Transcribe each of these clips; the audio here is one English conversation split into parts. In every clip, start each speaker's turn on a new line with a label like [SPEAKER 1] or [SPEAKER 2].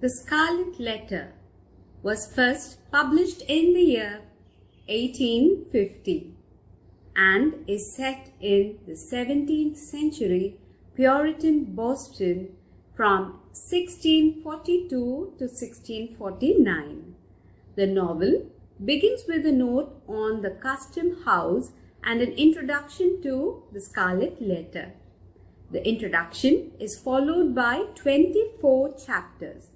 [SPEAKER 1] The Scarlet Letter was first published in the year 1850 and is set in the 17th century Puritan Boston from 1642 to 1649. The novel begins with a note on the custom house and an introduction to the Scarlet Letter. The introduction is followed by 24 chapters.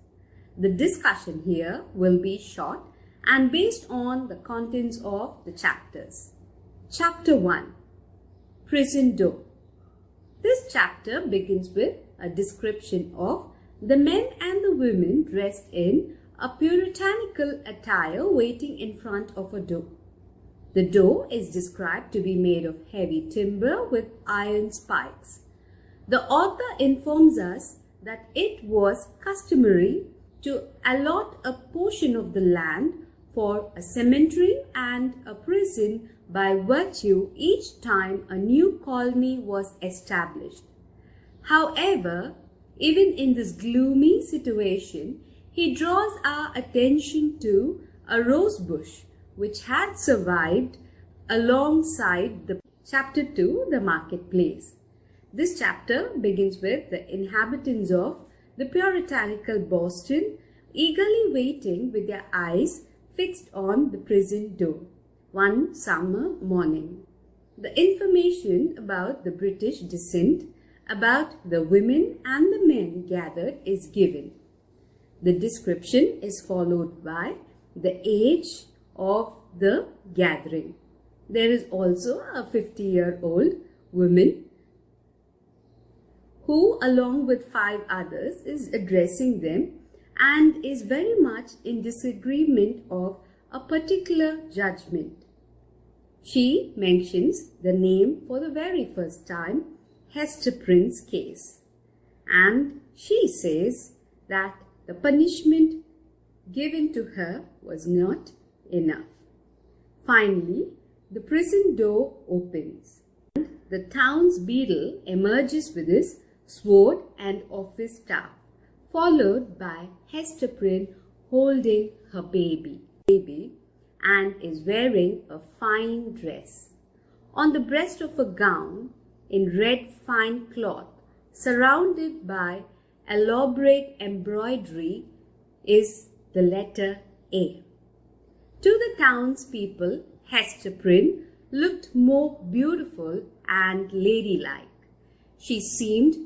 [SPEAKER 1] The discussion here will be short and based on the contents of the chapters. Chapter 1. Prison Doe. This chapter begins with a description of the men and the women dressed in a puritanical attire waiting in front of a door. The door is described to be made of heavy timber with iron spikes. The author informs us that it was customary to allot a portion of the land for a cemetery and a prison by virtue each time a new colony was established. However, even in this gloomy situation, he draws our attention to a rose bush which had survived alongside the chapter 2, the marketplace. This chapter begins with the inhabitants of the puritanical Boston eagerly waiting with their eyes fixed on the prison door one summer morning. The information about the British descent, about the women and the men gathered is given. The description is followed by the age of the gathering. There is also a 50-year-old woman who, along with 5 others, is addressing them and is very much in disagreement of a particular judgment. She mentions the name for the very first time, Hesterbrin's case, and she says that the punishment given to her was not enough. Finally, the prison door opens and the town's beadle emerges with his sword and office staff, followed by Hesterbrin holding her baby and is wearing a fine dress. On the breast of a gown in red fine cloth, surrounded by elaborate embroidery, is the letter A. To the townspeople, Hesterbrin looked more beautiful and ladylike. She seemed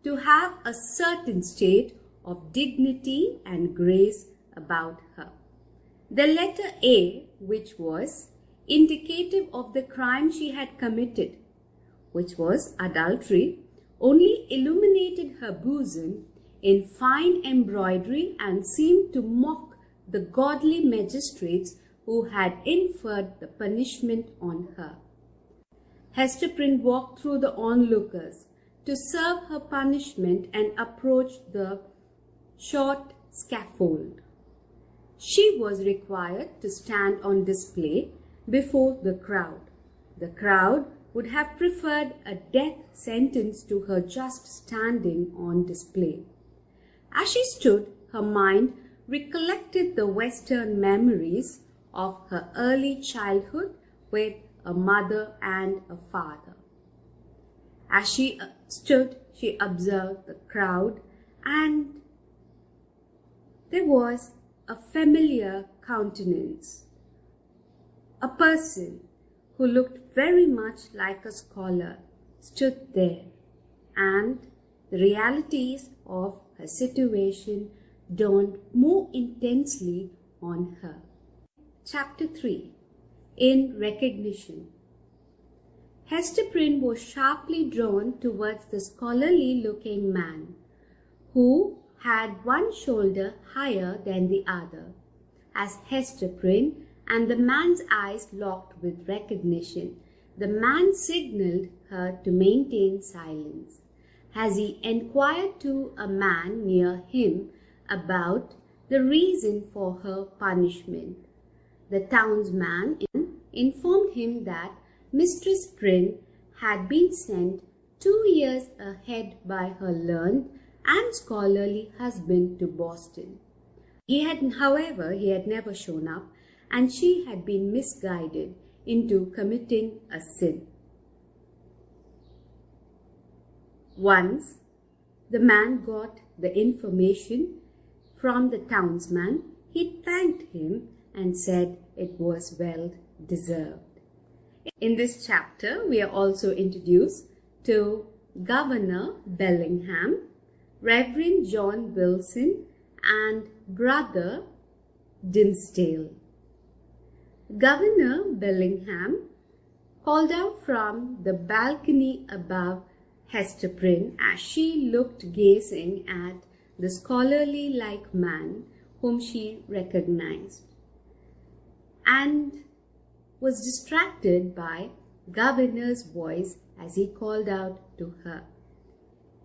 [SPEAKER 1] to have a certain state of dignity and grace about her. The letter A, which was indicative of the crime she had committed, which was adultery, only illuminated her bosom in fine embroidery and seemed to mock the godly magistrates who had inferred the punishment on her. Hesterbrin walked through the onlookers to serve her punishment and approached the short scaffold. She was required to stand on display before the crowd. The crowd would have preferred a death sentence to her just standing on display. As she stood, her mind recollected the Western memories of her early childhood with a mother and a father. As she stood, she observed the crowd, and there was a familiar countenance. A person who looked very much like a scholar stood there, and the realities of her situation dawned more intensely on her. Chapter 3. In Recognition. Hesterbrin was sharply drawn towards the scholarly-looking man, who had one shoulder higher than the other. As Hesterbrin and the man's eyes locked with recognition, the man signaled her to maintain silence. As he inquired to a man near him about the reason for her punishment, the townsman informed him that Mistress Prin had been sent 2 years ahead by her learned and scholarly husband to Boston. However, he had never shown up, and she had been misguided into committing a sin. Once the man got the information from the townsman, he thanked him and said it was well deserved. In this chapter, we are also introduced to Governor Bellingham, Reverend John Wilson, and Brother Dimmesdale. Governor Bellingham called out from the balcony above Hesterbrin as she looked gazing at the scholarly-like man whom she recognized, and was distracted by Governor's voice as he called out to her.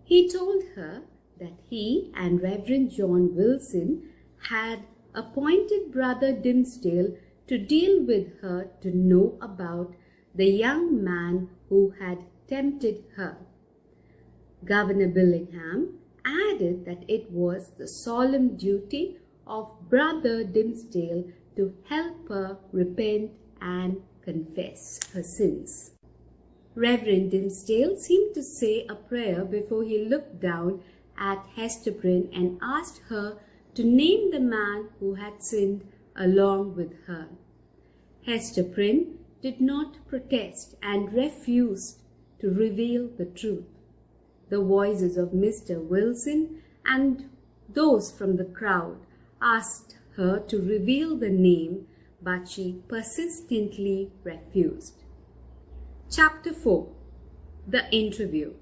[SPEAKER 1] He told her that he and Reverend John Wilson had appointed Brother Dimmesdale to deal with her to know about the young man who had tempted her. Governor Bellingham added that it was the solemn duty of Brother Dimmesdale to help her repent and confess her sins. Reverend Dimmesdale seemed to say a prayer before he looked down at Hesterbrin and asked her to name the man who had sinned along with her. Hesterbrin did not protest and refused to reveal the truth. The voices of Mr. Wilson and those from the crowd asked her to reveal the name, but she persistently refused. Chapter 4. The Interview.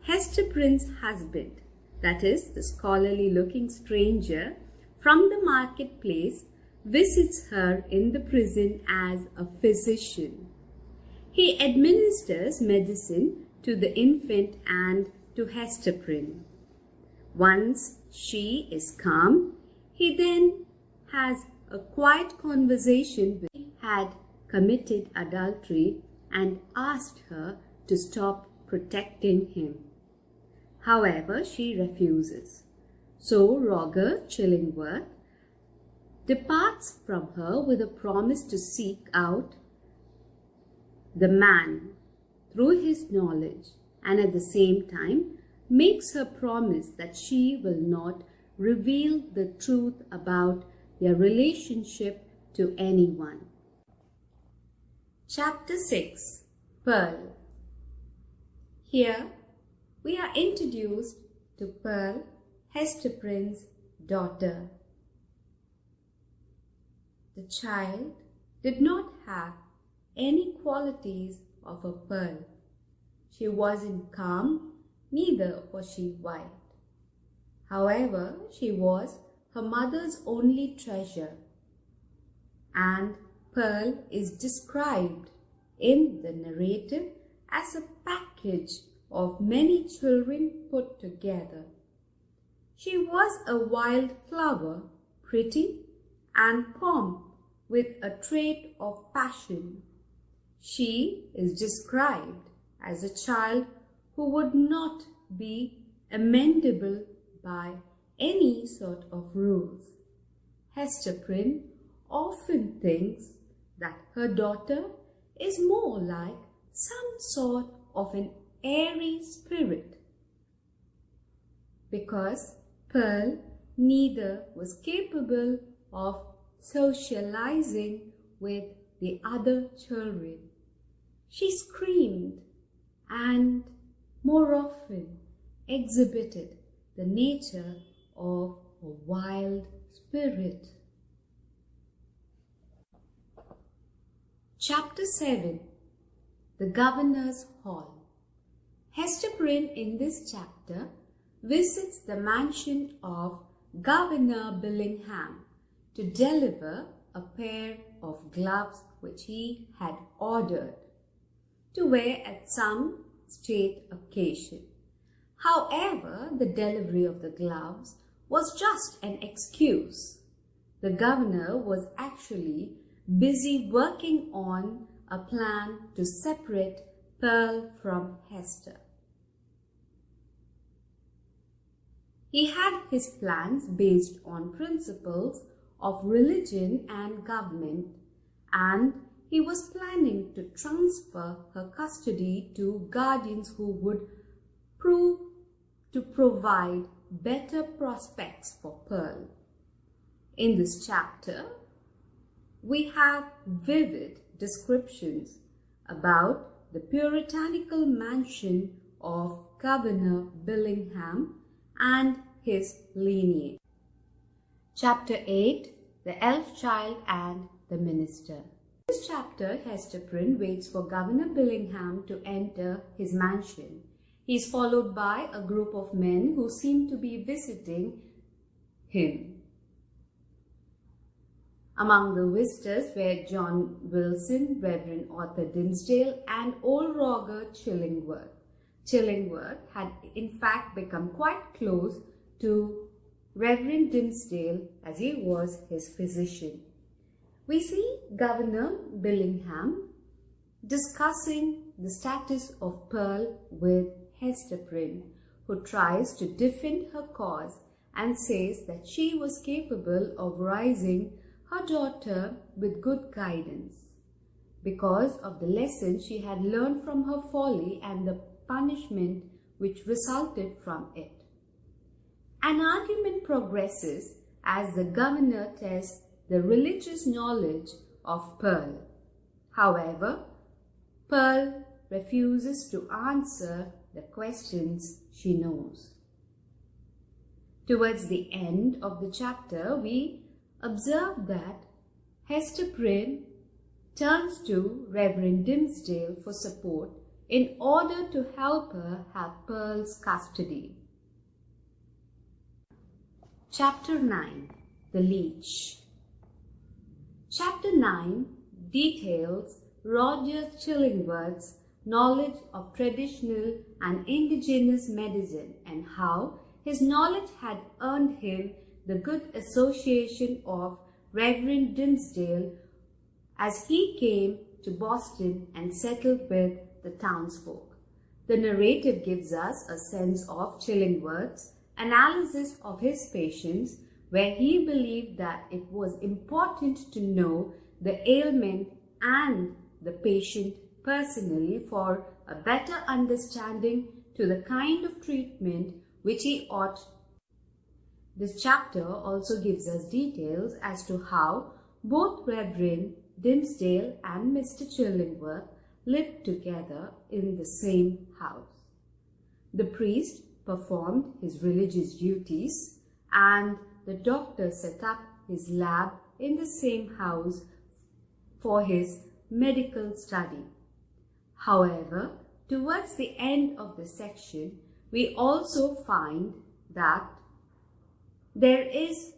[SPEAKER 1] Hesterbrin's husband, that is, the scholarly-looking stranger from the marketplace, visits her in the prison as a physician. He administers medicine to the infant and to Hesterbrin. Once she is calm, he then has a quiet conversation with her. He had committed adultery and asked her to stop protecting him. However, she refuses. So Roger Chillingworth departs from her with a promise to seek out the man through his knowledge, and at the same time makes her promise that she will not reveal the truth about their relationship to anyone. Chapter 6. Pearl. Here we are introduced to Pearl, Hesterbrin's daughter. The child did not have any qualities of a pearl. She wasn't calm, neither was she white. However, she was her mother's only treasure, and Pearl is described in the narrative as a package of many children put together. She was a wild flower, pretty and plump, with a trait of passion. She is described as a child who would not be amendable by any sort of rules. Hesterbrin often thinks that her daughter is more like some sort of an airy spirit, because Pearl neither was capable of socializing with the other children. She screamed and more often exhibited the nature of a wild spirit. Chapter 7. The Governor's Hall. Hesterbrin in this chapter visits the mansion of Governor Bellingham to deliver a pair of gloves which he had ordered to wear at some state occasion. However, the delivery of the gloves was just an excuse. The governor was actually busy working on a plan to separate Pearl from Hester. He had his plans based on principles of religion and government, and he was planning to transfer her custody to guardians who would prove to provide better prospects for Pearl. In this chapter, we have vivid descriptions about the puritanical mansion of Governor Billingham and his lineage. Chapter 8, The Elf Child and the Minister. In this chapter, Hesterbrin waits for Governor Billingham to enter his mansion. He is followed by a group of men who seem to be visiting him. Among the visitors were John Wilson, Reverend Arthur Dimmesdale, and old Roger Chillingworth. Chillingworth had in fact become quite close to Reverend Dimmesdale as he was his physician. We see Governor Billingham discussing the status of Pearl with Hesterbrin, who tries to defend her cause and says that she was capable of raising her daughter with good guidance because of the lesson she had learned from her folly and the punishment which resulted from it. An argument progresses as the governor tests the religious knowledge of Pearl. However, Pearl refuses to answer the questions she knows. Towards the end of the chapter, we observe that Hesterbrin turns to Reverend Dimmesdale for support in order to help her have Pearl's custody. Chapter 9, The Leech. Chapter 9 details Roger Chillingworth's knowledge of traditional and indigenous medicine and how his knowledge had earned him the good association of Reverend Dimmesdale as he came to Boston and settled with the townsfolk. The narrative gives us a sense of Chillingworth's analysis of his patients, where he believed that it was important to know the ailment and the patient personally for a better understanding to the kind of treatment which he ought. This chapter also gives us details as to how both Reverend Dimmesdale and Mr. Chillingworth lived together in the same house. The priest performed his religious duties and the doctor set up his lab in the same house for his medical study. However, towards the end of the section, we also find that there is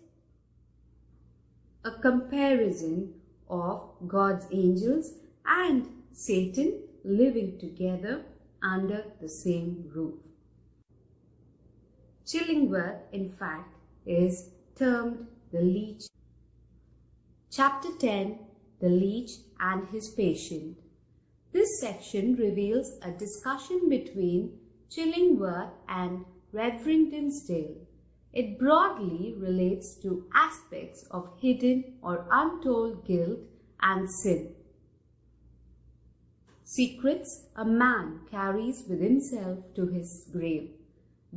[SPEAKER 1] a comparison of God's angels and Satan living together under the same roof. Chillingworth, in fact, is termed the Leech. Chapter 10, The Leech and His Patient. This section reveals a discussion between Chillingworth and Reverend Dimmesdale. It broadly relates to aspects of hidden or untold guilt and sin. Secrets a man carries with himself to his grave,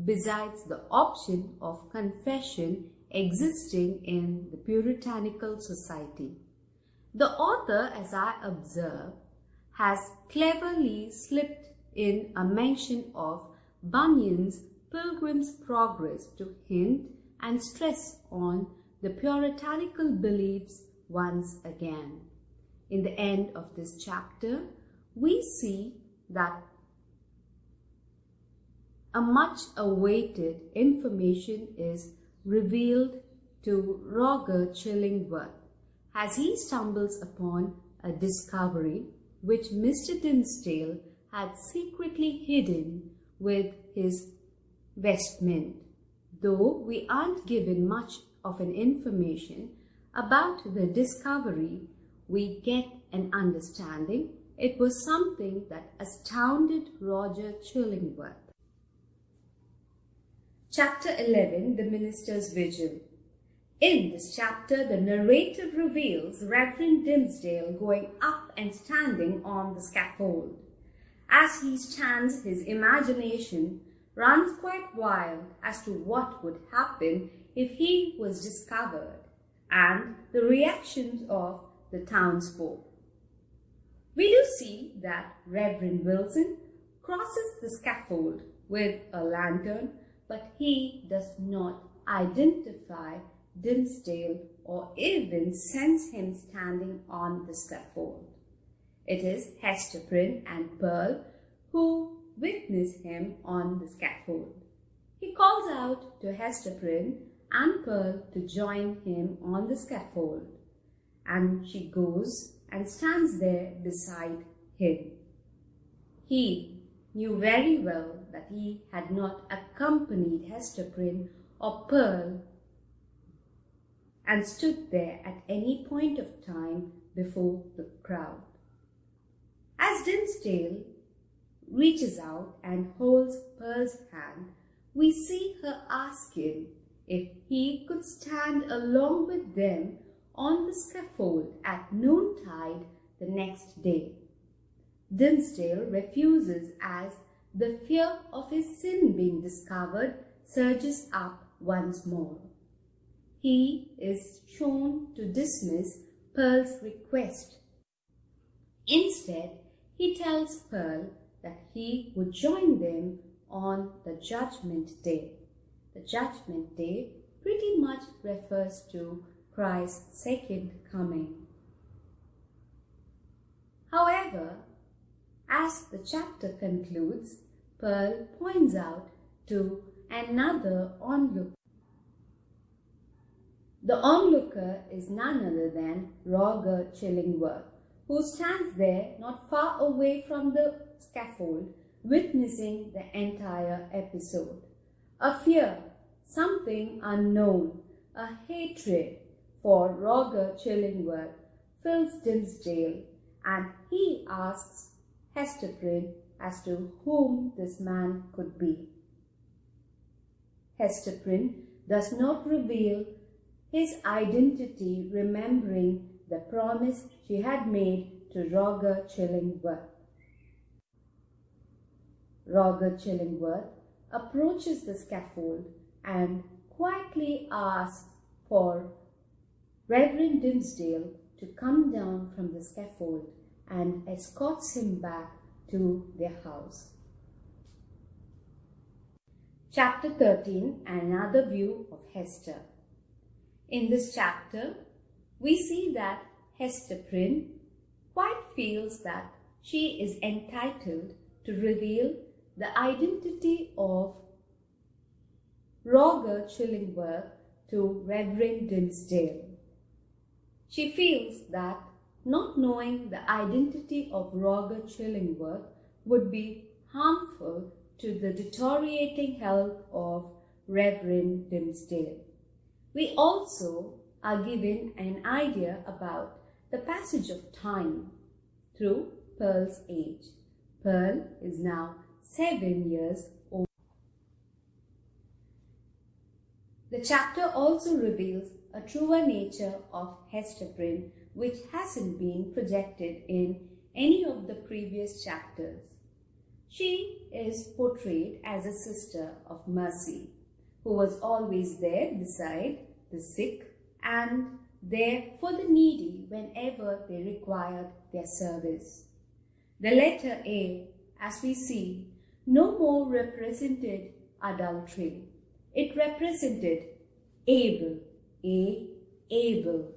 [SPEAKER 1] besides the option of confession existing in the puritanical society. The author, as I observe, has cleverly slipped in a mention of Bunyan's Pilgrim's Progress to hint and stress on the puritanical beliefs once again. In the end of this chapter, we see that a much awaited information is revealed to Roger Chillingworth as he stumbles upon a discovery which Mr. Dimmesdale had secretly hidden with his vestment. Though we aren't given much of an information about the discovery, we get an understanding it was something that astounded Roger Chillingworth. Chapter 11, The Minister's Vigil. In this chapter, the narrative reveals Reverend Dimmesdale going up and standing on the scaffold. As he stands, his imagination runs quite wild as to what would happen if he was discovered and the reactions of the townsfolk. We do see that Reverend Wilson crosses the scaffold with a lantern, but he does not identify Dimmesdale or even sense him standing on the scaffold. It is Hesterbrin and Pearl who witness him on the scaffold. He calls out to Hesterbrin and Pearl to join him on the scaffold, and she goes and stands there beside him. He knew very well that he had not accompanied Hesterbrin or Pearl and stood there at any point of time before the crowd. As Dimmesdale reaches out and holds Pearl's hand, we see her ask him if he could stand along with them on the scaffold at noontide the next day. Dimmesdale refuses as the fear of his sin being discovered surges up once more. He is shown to dismiss Pearl's request. Instead, he tells Pearl that he would join them on the Judgment Day. The Judgment Day pretty much refers to Christ's second coming. However, as the chapter concludes, Pearl points out to another onlooker. The onlooker is none other than Roger Chillingworth, who stands there not far away from the scaffold, witnessing the entire episode. A fear, something unknown, a hatred for Roger Chillingworth fills Dimmesdale, and he asks Hesterbrin as to whom this man could be. Hesterbrin does not reveal his identity, remembering the promise she had made to Roger Chillingworth. Roger Chillingworth approaches the scaffold and quietly asks for Reverend Dimmesdale to come down from the scaffold and escorts him back to their house. Chapter 13, Another View of Hester. In this chapter, we see that Hesterbrin quite feels that she is entitled to reveal the identity of Roger Chillingworth to Reverend Dimmesdale. She feels that not knowing the identity of Roger Chillingworth would be harmful to the deteriorating health of Reverend Dimmesdale. We also are given an idea about the passage of time through Pearl's age. Pearl is now 7 years old. The chapter also reveals a truer nature of Hesterbrin, which hasn't been projected in any of the previous chapters. She is portrayed as a sister of mercy, who was always there beside the sick and there for the needy whenever they required their service. The letter A, as we see, no more represented adultery. It represented Abel, Abel.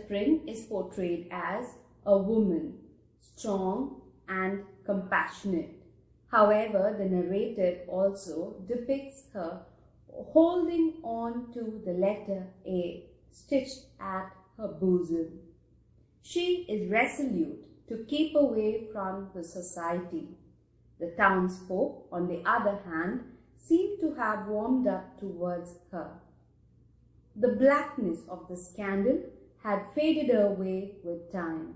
[SPEAKER 1] Prin is portrayed as a woman, strong and compassionate. However, the narrator also depicts her holding on to the letter A stitched at her bosom. She is resolute to keep away from the society. The townsfolk, on the other hand, seem to have warmed up towards her. The blackness of the scandal had faded away with time.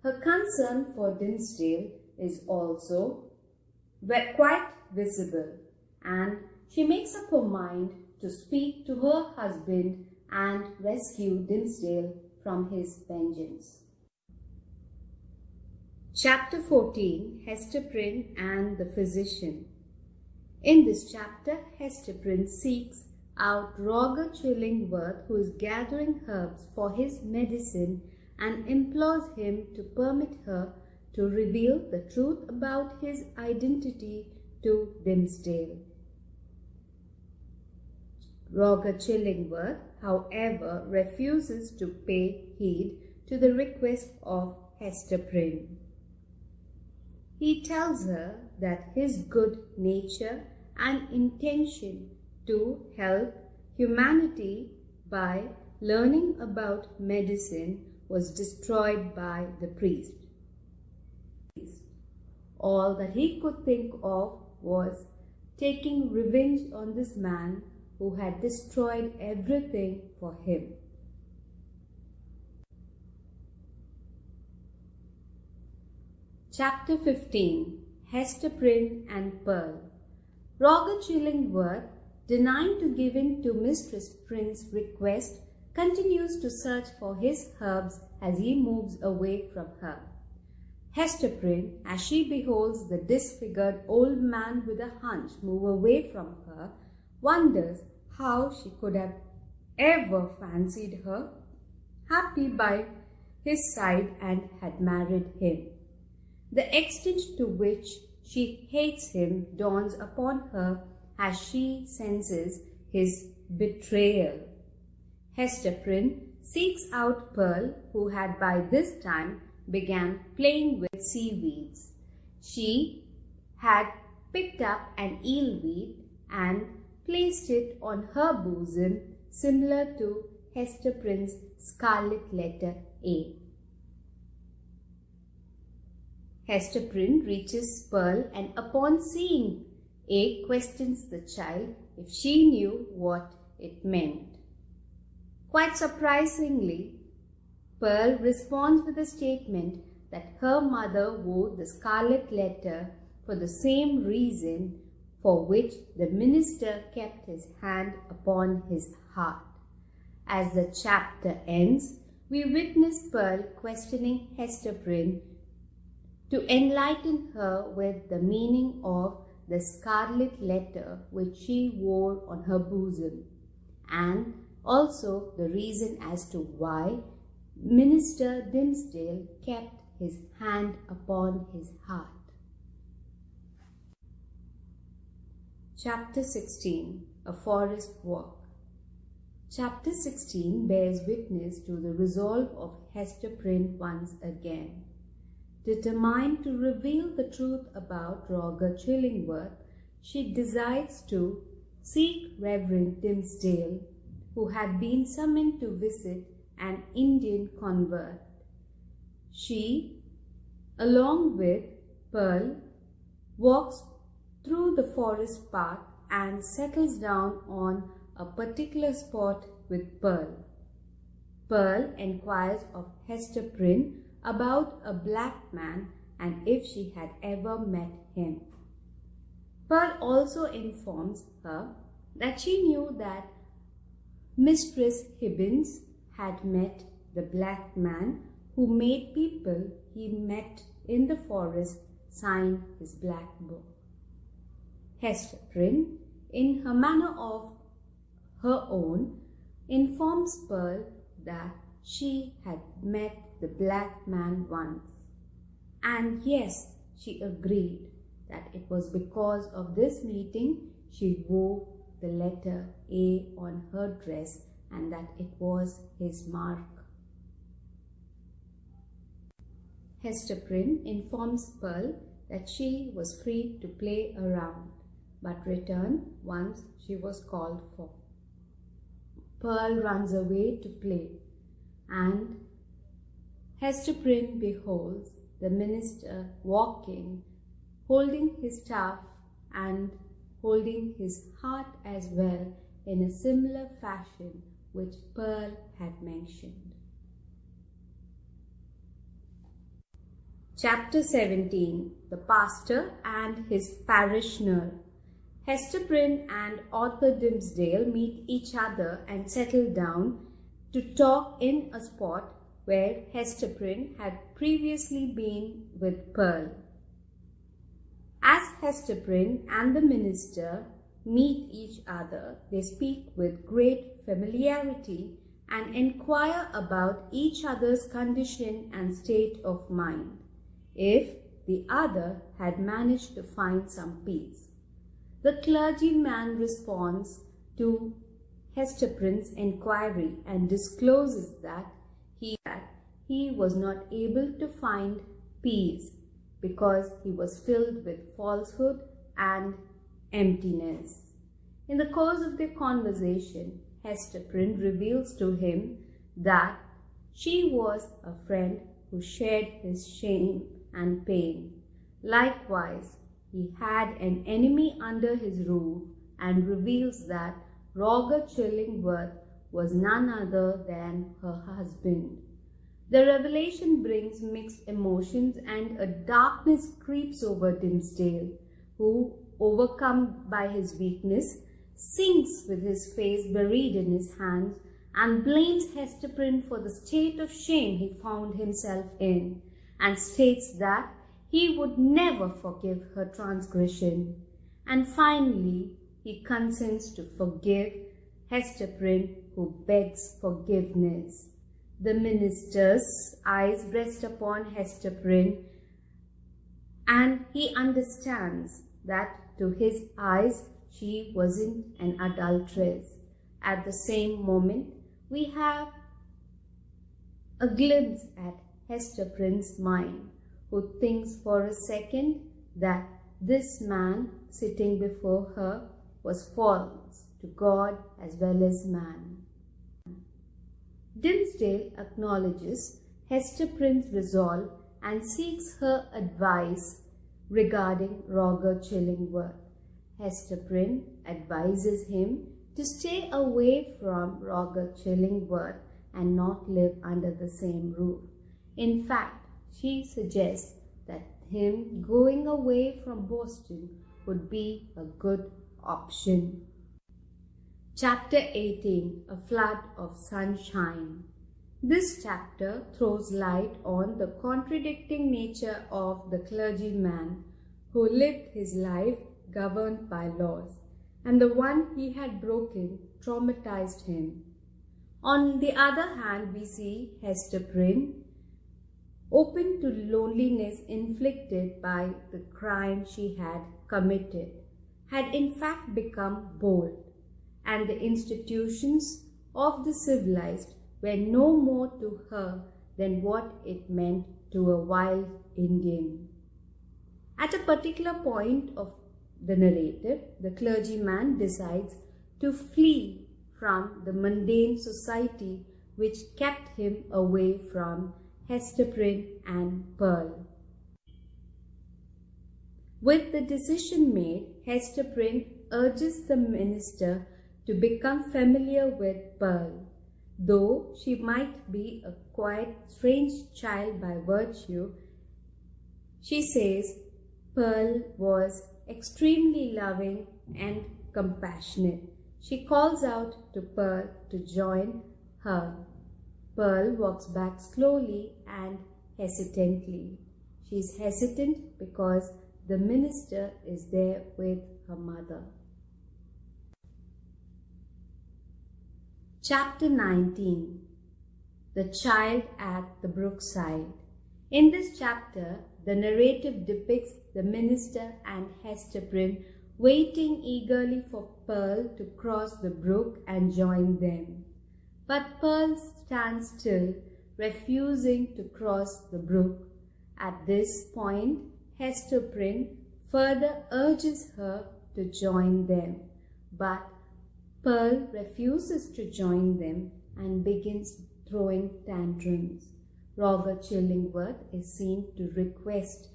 [SPEAKER 1] Her concern for Dimmesdale is also were quite visible, and she makes up her mind to speak to her husband and rescue Dimmesdale from his vengeance. Chapter 14, Hesterbrin and the Physician. In this chapter, Hesterbrin seeks out Roger Chillingworth, who is gathering herbs for his medicine, and implores him to permit her to reveal the truth about his identity to Dimmesdale. Roger Chillingworth, however, refuses to pay heed to the request of Hesterbrin. He tells her that his good nature and intention to help humanity by learning about medicine was destroyed by the priest. All that he could think of was taking revenge on this man who had destroyed everything for him. Chapter 15, Hesterbrin and Pearl. Roger Chillingworth, denying to give in to Mistress Prin's request, continues to search for his herbs as he moves away from her. Hesterbrin, as she beholds the disfigured old man with a hunch move away from her, wonders how she could have ever fancied her happy by his side and had married him. The extent to which she hates him dawns upon her as she senses his betrayal. Hesterbrin seeks out Pearl, who had by this time began playing with seaweeds. She had picked up an eelweed and placed it on her bosom, similar to Hesterbrin's Scarlet Letter A. Hesterbrin reaches Pearl, and upon seeing A, questions the child if she knew what it meant. Quite surprisingly, Pearl responds with a statement that her mother wore the Scarlet Letter for the same reason for which the minister kept his hand upon his heart. As the chapter ends, we witness Pearl questioning Hesterbrin to enlighten her with the meaning of the Scarlet Letter which she wore on her bosom, and also the reason as to why Minister Dimmesdale kept his hand upon his heart. Chapter 16, A Forest Walk. Chapter 16 bears witness to the resolve of Hesterbrin once again. Determined to reveal the truth about Roger Chillingworth, she decides to seek Reverend Dimmesdale, who had been summoned to visit an Indian convert. She, along with Pearl, walks through the forest path and settles down on a particular spot with Pearl. Pearl inquires of Hesterbrin about a black man and if she had ever met him. Pearl also informs her that she knew that Mistress Hibbins had met the black man who made people he met in the forest sign his black book. Hesterbrin, in her manner of her own, informs Pearl that she had met the black man once, and yes, she agreed that it was because of this meeting she wore the letter A on her dress and that it was his mark. Hesterbrin informs Pearl that she was free to play around, but return once she was called for. Pearl runs away to play, and Hesterbrin beholds the minister walking, holding his staff and holding his heart as well in a similar fashion which Pearl had mentioned. Chapter 17. The Pastor and his Parishioner. Hesterbrin and Arthur Dimmesdale meet each other and settle down to talk in a spot where Hesterbrin had previously been with Pearl. As Hesterbrin and the minister meet each other, they speak with great familiarity and inquire about each other's condition and state of mind, if the other had managed to find some peace. The clergyman responds to Hesterbrin's inquiry and discloses that he was not able to find peace because he was filled with falsehood and emptiness. In the course of their conversation, Hesterbrin reveals to him that she was a friend who shared his shame and pain. Likewise, he had an enemy under his roof and reveals that Roger Chillingworth was none other than her husband. The revelation brings mixed emotions and a darkness creeps over Dimmesdale, who, overcome by his weakness, sinks with his face buried in his hands and blames Hesterbrin for the state of shame he found himself in, and states that he would never forgive her transgression. And finally, he consents to forgive Hesterbrin, who begs forgiveness. The minister's eyes rest upon Hesterbrin, and he understands that to his eyes she wasn't an adulteress. At the same moment, we have a glimpse at Hesterbrin's mind, who thinks for a second that this man sitting before her was false to God as well as man. Dimmesdale acknowledges Hesterbrin's resolve and seeks her advice regarding Roger Chillingworth. Hesterbrin advises him to stay away from Roger Chillingworth and not live under the same roof. In fact, she suggests that him going away from Boston would be a good option. Chapter 18. A Flood of Sunshine. This chapter throws light on the contradicting nature of the clergyman who lived his life governed by laws, and the one he had broken traumatized him. On the other hand, we see Hesterbrin, open to loneliness inflicted by the crime she had committed, had in fact become bold, and the institutions of the civilized were no more to her than what it meant to a wild Indian. At a particular point of the narrative, the clergyman decides to flee from the mundane society which kept him away from Hesterbrin and Pearl. With the decision made, Hesterbrin urges the minister to become familiar with Pearl. Though she might be a quite strange child by virtue, she says Pearl was extremely loving and compassionate. She calls out to Pearl to join her. Pearl walks back slowly and hesitantly. She is hesitant because the minister is there with her mother. Chapter 19. The Child at the Brookside. In this chapter, the narrative depicts the minister and Hesterbrin waiting eagerly for Pearl to cross the brook and join them. But Pearl stands still, refusing to cross the brook. At this point, Hesterbrin further urges her to join them, but Pearl refuses to join them and begins throwing tantrums. Roger Chillingworth is seen to request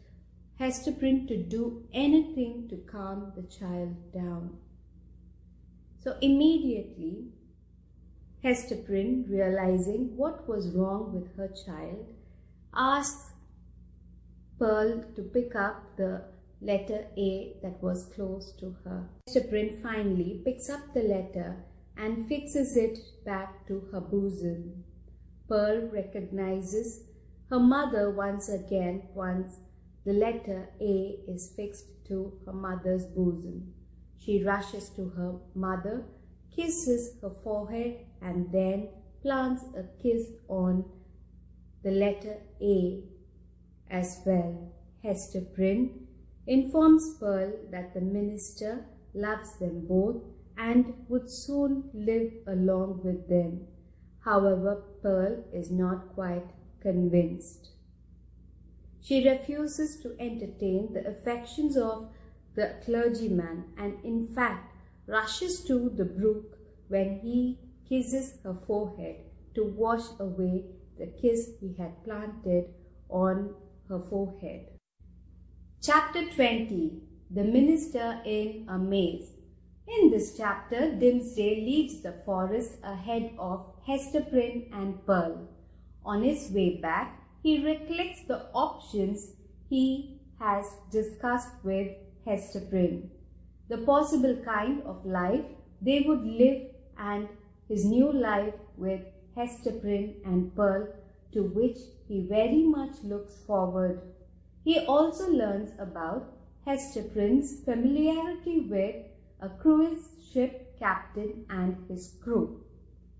[SPEAKER 1] Hesterbrin to do anything to calm the child down. So immediately, Hesterbrin, realizing what was wrong with her child, asks Pearl to pick up the letter A that was close to her. Hesterbrin finally picks up the letter and fixes it back to her bosom. Pearl recognizes her mother once again once the letter A is fixed to her mother's bosom. She rushes to her mother, kisses her forehead, and then plants a kiss on the letter A as well. Hesterbrin informs Pearl that the minister loves them both and would soon live along with them. However, Pearl is not quite convinced. She refuses to entertain the affections of the clergyman and in fact rushes to the brook when he kisses her forehead to wash away the kiss he had planted on her forehead. Chapter 20. The Minister in a Maze. In this chapter, Dimmesdale leaves the forest ahead of Hesterbrin and Pearl. On his way back, he recollects the options he has discussed with Hesterbrin, the possible kind of life they would live and his new life with Hesterbrin and Pearl, to which he very much looks forward. He also learns about Hesterbrin's familiarity with a cruise ship captain and his crew.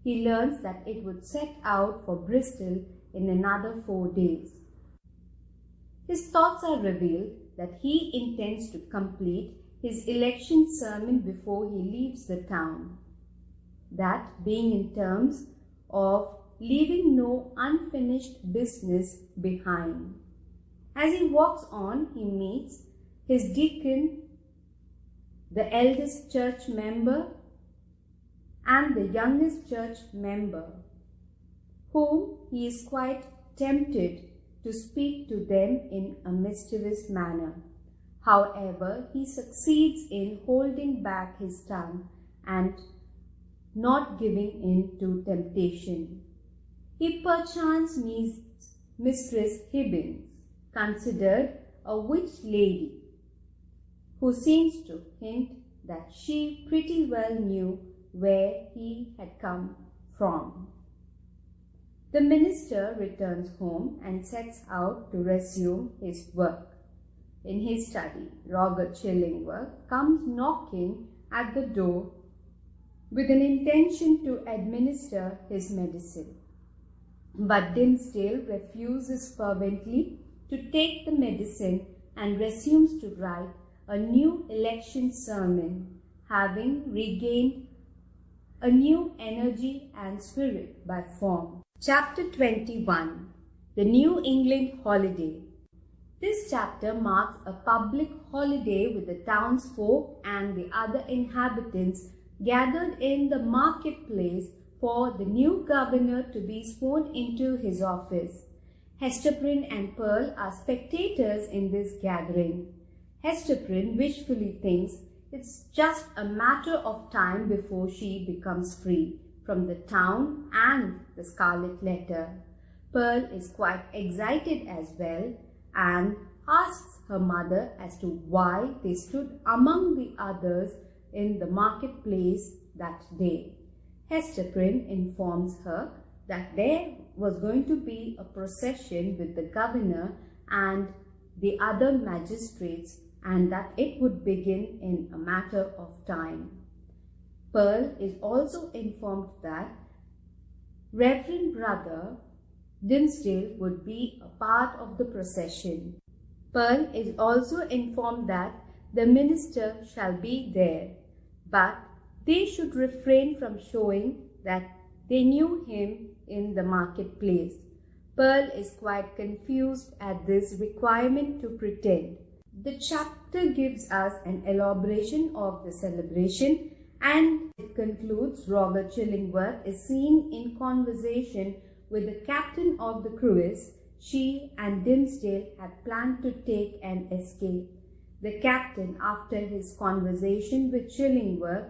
[SPEAKER 1] He learns that it would set out for Bristol in another 4 days. His thoughts are revealed that he intends to complete his election sermon before he leaves the town, that being in terms of leaving no unfinished business behind. As he walks on, he meets his deacon, the eldest church member, and the youngest church member, whom he is quite tempted to speak to them in a mischievous manner. However, he succeeds in holding back his tongue and not giving in to temptation. He perchance meets Mistress Hibbins, considered a witch lady, who seems to hint that she pretty well knew where he had come from. The minister returns home and sets out to resume his work. In his study, Roger Chillingworth comes knocking at the door with an intention to administer his medicine. But Dimmesdale refuses fervently to take the medicine and resumes to write a new election sermon, having regained a new energy and spirit by form. Chapter 21. The New England Holiday. This chapter marks a public holiday with the townsfolk and the other inhabitants gathered in the marketplace for the new governor to be sworn into his office. Hesterbrin and Pearl are spectators in this gathering. Hesterbrin wishfully thinks it's just a matter of time before she becomes free from the town and the Scarlet Letter. Pearl is quite excited as well and asks her mother as to why they stood among the others in the marketplace that day. Hesterbrin informs her that there was going to be a procession with the governor and the other magistrates and that it would begin in a matter of time. Pearl is also informed that Reverend Brother Dimmesdale would be a part of the procession. Pearl is also informed that the minister shall be there, but they should refrain from showing that they knew him in the marketplace. Pearl is quite confused at this requirement to pretend. The chapter gives us an elaboration of the celebration and it concludes Roger Chillingworth is seen in conversation with the captain of the cruise. She and Dimmesdale had planned to take an escape. The captain, after his conversation with Chillingworth,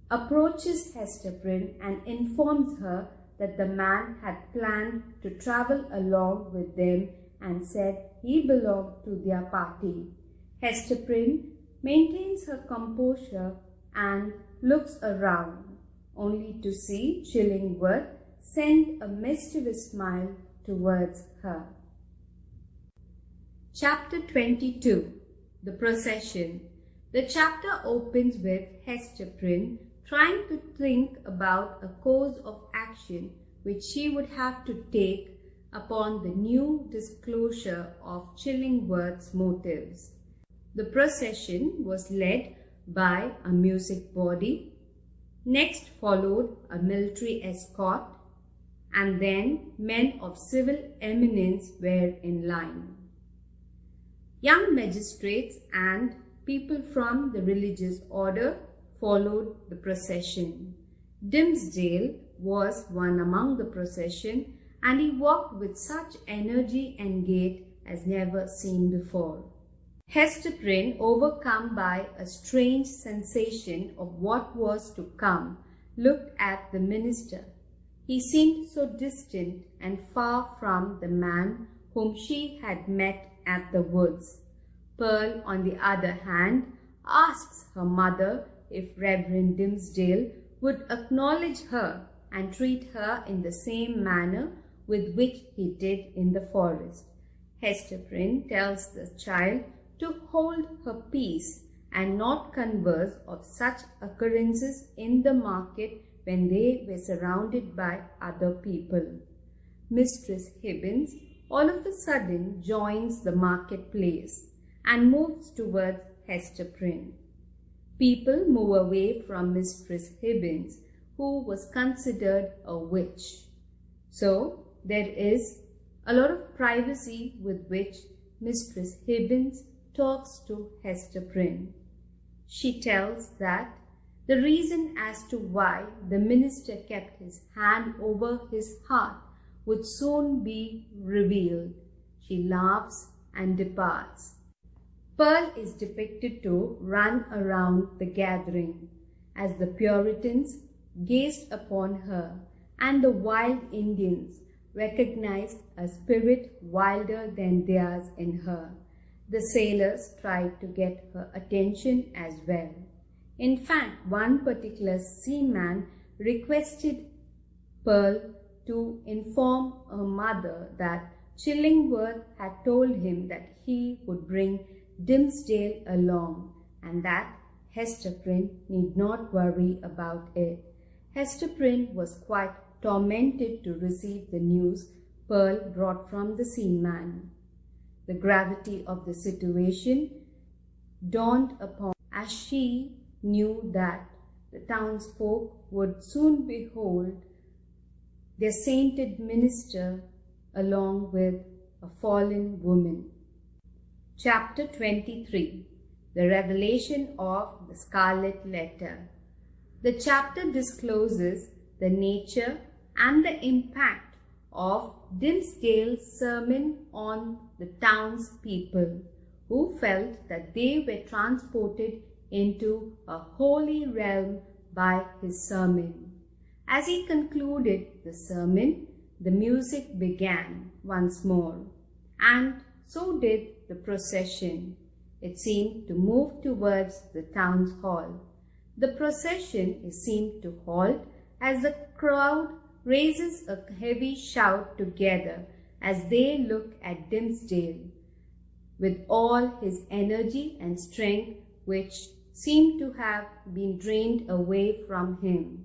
[SPEAKER 1] approaches Hesterbrin and informs her that the man had planned to travel along with them and said he belonged to their party. Hesterbrin maintains her composure and looks around, only to see Chillingworth send a mischievous smile towards her. Chapter 22. The Procession. The chapter opens with Hesterbrin trying to think about a course of action which she would have to take upon the new disclosure of Chillingworth's motives. The procession was led by a music body. Next followed a military escort, and then men of civil eminence were in line. Young magistrates and people from the religious order followed the procession. Dimmesdale was one among the procession, and he walked with such energy and gait as never seen before. Hesterbrin, overcome by a strange sensation of what was to come, looked at the minister. He seemed so distant and far from the man whom she had met at the woods. Pearl, on the other hand, asks her mother if Reverend Dimmesdale would acknowledge her and treat her in the same manner with which he did in the forest. Hesterbrin tells the child to hold her peace and not converse of such occurrences in the market when they were surrounded by other people. Mistress Hibbins all of a sudden joins the marketplace and moves towards Hesterbrin. People move away from Mistress Hibbins, who was considered a witch. So there is a lot of privacy with which Mistress Hibbins talks to Hesterbrin. She tells that the reason as to why the minister kept his hand over his heart would soon be revealed. She laughs and departs. Pearl is depicted to run around the gathering as the Puritans gazed upon her, and the wild Indians recognized a spirit wilder than theirs in her. The sailors tried to get her attention as well. In fact, one particular seaman requested Pearl to inform her mother that Chillingworth had told him that he would bring Dimmesdale along and that Hesterbrin need not worry about it. Hesterbrin was quite tormented to receive the news Pearl brought from the seaman. The gravity of the situation dawned upon her as she knew that the townsfolk would soon behold their sainted minister along with a fallen woman. Chapter 23. The Revelation of the Scarlet Letter. The chapter discloses the nature and the impact of Dimmesdale's sermon on the townspeople, who felt that they were transported into a holy realm by his sermon. As he concluded the sermon, the music began once more, and so did the procession. It seemed to move towards the town's hall. The procession is seen to halt as the crowd raises a heavy shout together as they look at Dimmesdale with all his energy and strength, which seemed to have been drained away from him.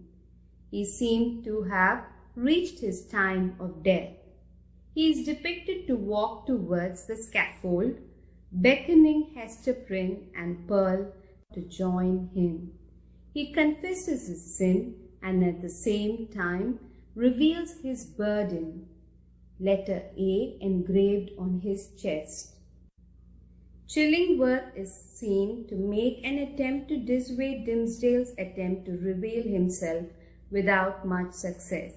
[SPEAKER 1] He seemed to have reached his time of death. He is depicted to walk towards the scaffold, beckoning Hesterbrin and Pearl to join him. He confesses his sin and at the same time reveals his burden, letter A engraved on his chest. Chillingworth is seen to make an attempt to dissuade Dimmesdale's attempt to reveal himself without much success.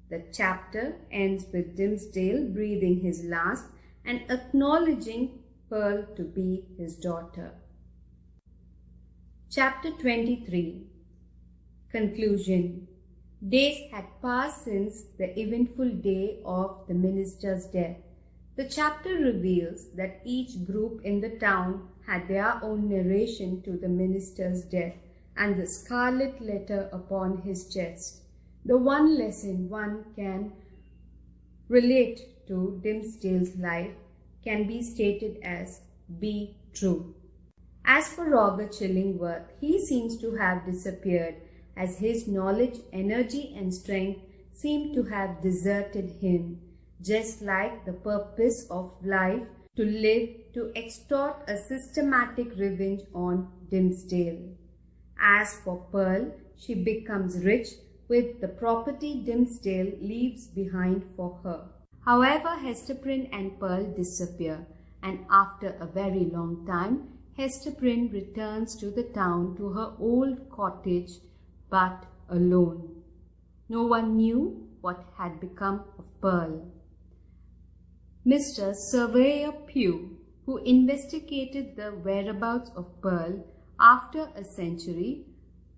[SPEAKER 1] The chapter ends with Dimmesdale breathing his last and acknowledging Pearl to be his daughter. Chapter 23. Conclusion. Days had passed since the eventful day of the minister's death. The chapter reveals that each group in the town had their own narration to the minister's death and the Scarlet Letter upon his chest. The one lesson one can relate to Dimmesdale's life can be stated as be true. As for Roger Chillingworth, he seems to have disappeared as his knowledge, energy and strength seem to have deserted him, just like the purpose of life to live to extort a systematic revenge on Dimmesdale. As for Pearl, she becomes rich with the property Dimmesdale leaves behind for her. However, Hesterbrin and Pearl disappear, and after a very long time, Hesterbrin returns to the town to her old cottage, but alone. No one knew what had become of Pearl. Mr. Surveyor Pugh, who investigated the whereabouts of Pearl after a century,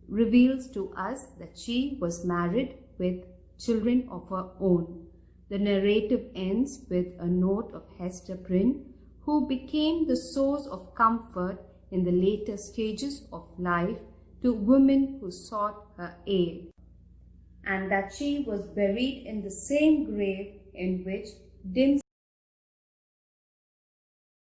[SPEAKER 1] reveals to us that she was married with children of her own. The narrative ends with a note of Hester Prin, who became the source of comfort in the later stages of life to women who sought her aid, and that she was buried in the same grave in which Dimmesdale